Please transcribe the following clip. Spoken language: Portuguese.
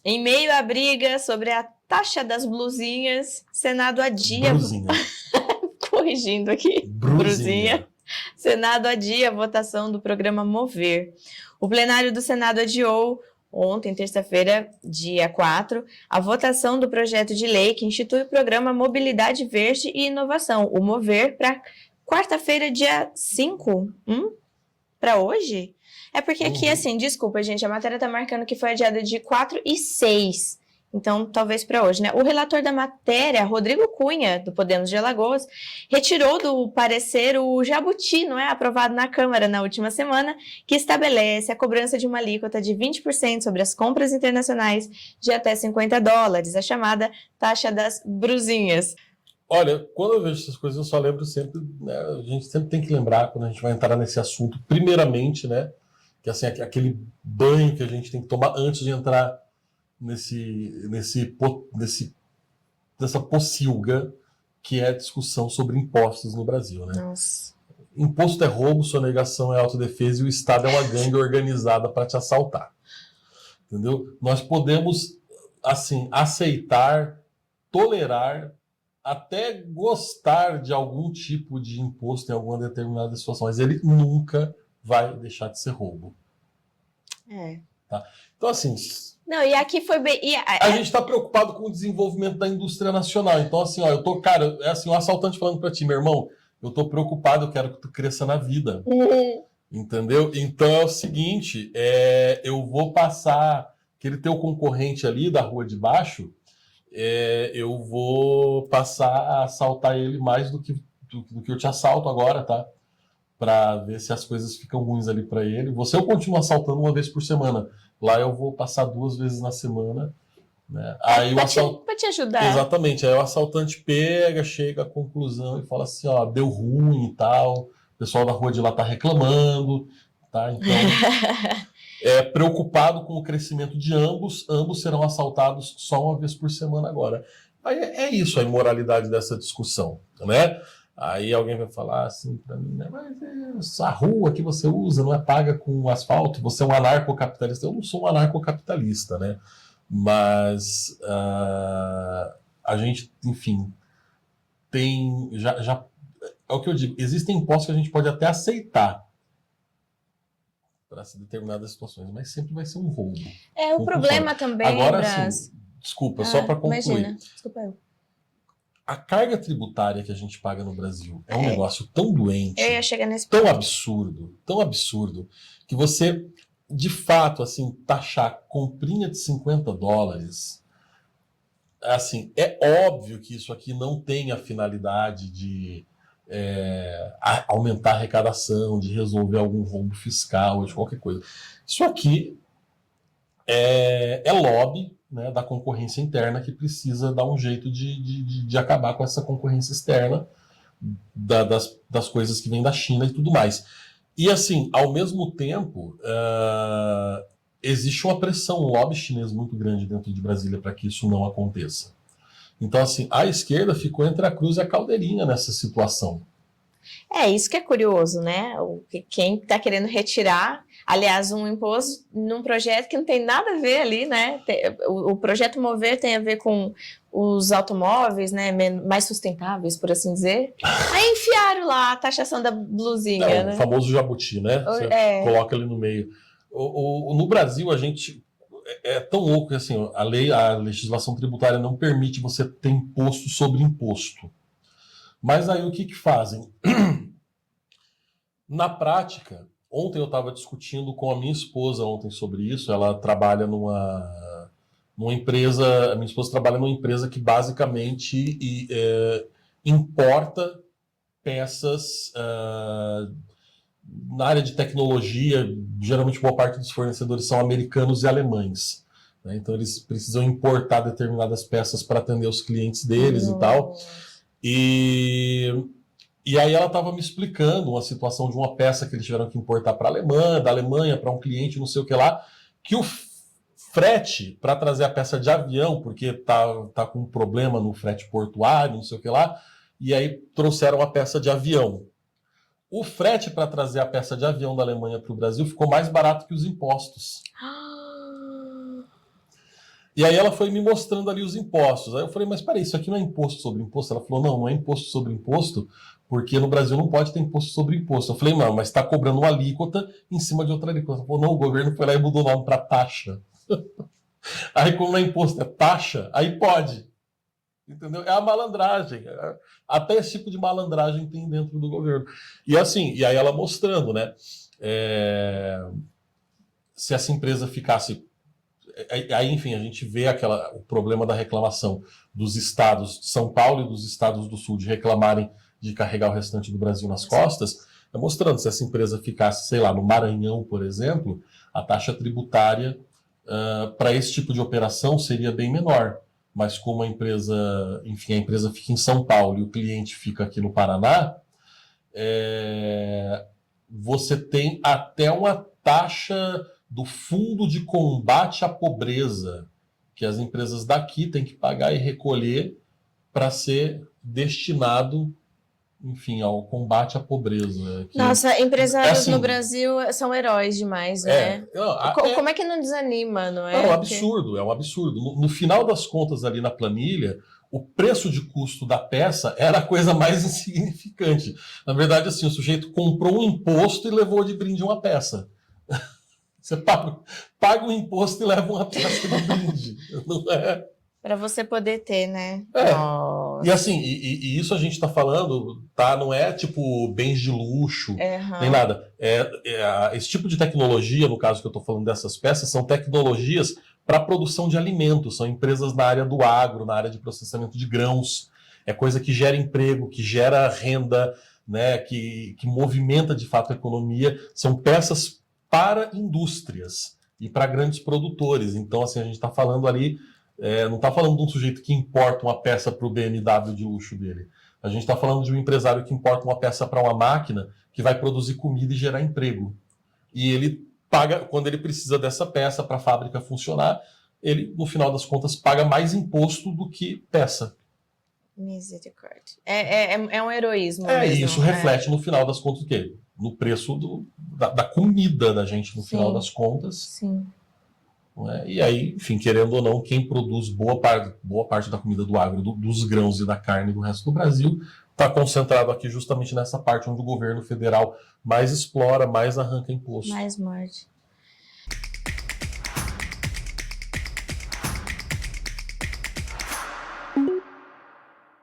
Em meio à briga sobre a taxa das blusinhas, Senado adia... Brusinha. Corrigindo aqui. Brusinha. Senado adia a votação do programa Mover. O plenário do Senado adiou, ontem, terça-feira, dia 4, a votação do projeto de lei que institui o programa Mobilidade Verde e Inovação, o Mover, para quarta-feira, dia 5. Para hoje? É porque aqui, assim, desculpa, gente, a matéria tá marcando que foi adiada de 4 e 6. Então, talvez para hoje, né? O relator da matéria, Rodrigo Cunha, do Podemos de Alagoas, retirou do parecer o jabuti, não é? Aprovado na Câmara na última semana, que estabelece a cobrança de uma alíquota de 20% sobre as compras internacionais de até $50, a chamada taxa das brusinhas. Olha, quando eu vejo essas coisas, eu só lembro sempre, né, a gente sempre tem que lembrar, quando a gente vai entrar nesse assunto, primeiramente, né, que assim, aquele banho que a gente tem que tomar antes de entrar nessa pocilga que é a discussão sobre impostos no Brasil, né? Nossa. Imposto é roubo, sonegação é autodefesa e o Estado é uma gangue organizada para te assaltar. Entendeu? Nós podemos, assim, aceitar, tolerar, até gostar de algum tipo de imposto em alguma determinada situação, mas ele nunca vai deixar de ser roubo. Tá? Então, assim... Não, e aqui foi bem... A gente está preocupado com o desenvolvimento da indústria nacional. Então, assim, ó, eu tô, cara, é assim, um assaltante falando para ti, meu irmão, eu tô preocupado, eu quero que tu cresça na vida. Entendeu? Então é o seguinte, eu vou passar aquele teu concorrente ali da rua de baixo, eu vou passar a assaltar ele mais do que eu te assalto agora, tá? Para ver se as coisas ficam ruins ali para ele. Você eu continuo assaltando uma vez por semana. Lá eu vou passar 2 vezes na semana. Né? Aí Pra te ajudar. Exatamente. Aí o assaltante chega à conclusão e fala assim, ó, deu ruim e tal. O pessoal da rua de lá tá reclamando. Tá? Então, preocupado com o crescimento de ambos serão assaltados só uma vez por semana agora. Aí é isso a imoralidade dessa discussão, né? Aí alguém vai falar assim para mim, né? Mas a rua que você usa não é paga com asfalto, você é um anarcocapitalista. Eu não sou um anarcocapitalista, né? Mas a gente, enfim, tem... Já, é o que eu digo, existem impostos que a gente pode até aceitar para determinadas situações, mas sempre vai ser um roubo. O problema também, agora, assim, desculpa, só para concluir. Imagina, desculpa eu. A carga tributária que a gente paga no Brasil é um negócio tão doente, eu ia chegar nesse tão ponto. tão absurdo, que você, de fato, assim, taxar comprinha de $50, assim, é óbvio que isso aqui não tem a finalidade de aumentar a arrecadação, de resolver algum rombo fiscal, de qualquer coisa. Isso aqui é lobby, né, da concorrência interna que precisa dar um jeito de acabar com essa concorrência externa das coisas que vêm da China e tudo mais. E assim, ao mesmo tempo, existe uma pressão lobby chinês muito grande dentro de Brasília para que isso não aconteça. Então, assim, a esquerda ficou entre a cruz e a caldeirinha nessa situação. Isso que é curioso, né? Quem está querendo retirar, aliás, um imposto num projeto que não tem nada a ver ali, né? O projeto Mover tem a ver com os automóveis, né, mais sustentáveis, por assim dizer. Aí enfiaram lá a taxação da blusinha, né? O famoso jabuti, né? Você coloca ali no meio. No Brasil, a gente... É tão louco que assim, a legislação tributária não permite você ter imposto sobre imposto. Mas aí o que fazem? Na prática, ontem eu estava discutindo com a minha esposa sobre isso. Ela trabalha numa empresa, a minha esposa trabalha numa empresa que basicamente importa peças na área de tecnologia. Geralmente boa parte dos fornecedores são americanos e alemães, né? Então eles precisam importar determinadas peças para atender os clientes deles e tal. E aí ela estava me explicando uma situação de uma peça que eles tiveram que importar para a Alemanha, da Alemanha para um cliente, não sei o que lá, que o frete para trazer a peça de avião, porque tá com um problema no frete portuário, não sei o que lá, e aí trouxeram a peça de avião. O frete para trazer a peça de avião da Alemanha para o Brasil ficou mais barato que os impostos. E aí ela foi me mostrando ali os impostos. Aí eu falei, mas peraí, isso aqui não é imposto sobre imposto? Ela falou, não é imposto sobre imposto, porque no Brasil não pode ter imposto sobre imposto. Eu falei, não, mas está cobrando uma alíquota em cima de outra alíquota. Ela falou, não, o governo foi lá e mudou o nome para taxa. Aí como não é imposto, é taxa, aí pode. Entendeu? É a malandragem. Até esse tipo de malandragem tem dentro do governo. E assim, e aí ela mostrando, né? Se essa empresa ficasse... Aí, enfim, a gente vê o problema da reclamação dos estados de São Paulo e dos estados do Sul de reclamarem de carregar o restante do Brasil nas costas, mostrando se essa empresa ficasse, sei lá, no Maranhão, por exemplo, a taxa tributária para esse tipo de operação seria bem menor. Mas como a empresa, enfim, a empresa fica em São Paulo e o cliente fica aqui no Paraná, você tem até uma taxa do Fundo de Combate à Pobreza, que as empresas daqui têm que pagar e recolher para ser destinado, enfim, ao combate à pobreza. Nossa, empresários assim, no Brasil são heróis demais, né? Como é que não desanima, não é? É um absurdo, é um absurdo. No final das contas, ali na planilha, o preço de custo da peça era a coisa mais insignificante. Na verdade, assim, o sujeito comprou um imposto e levou de brinde uma peça. Você paga o imposto e leva uma peça de brinde. Não é? Para você poder ter, né? E assim, e isso a gente está falando, tá? Não é tipo bens de luxo, nem nada. Esse tipo de tecnologia, no caso que eu estou falando dessas peças, são tecnologias para produção de alimentos, são empresas na área do agro, na área de processamento de grãos. É coisa que gera emprego, que gera renda, né? Que movimenta de fato a economia. São peças para indústrias e para grandes produtores. Então, assim, a gente está falando ali. Não está falando de um sujeito que importa uma peça para o BMW de luxo dele. A gente está falando de um empresário que importa uma peça para uma máquina que vai produzir comida e gerar emprego. E ele paga, quando ele precisa dessa peça para a fábrica funcionar, ele, no final das contas, paga mais imposto do que peça. Misericórdia. É um heroísmo mesmo. E isso reflete, no final das contas, o quê? No preço da comida da gente, no final das contas. Sim. E aí, enfim, querendo ou não, quem produz boa parte da comida do agro, dos grãos e da carne do resto do Brasil, está concentrado aqui justamente nessa parte onde o governo federal mais explora, mais arranca imposto. Mais morde.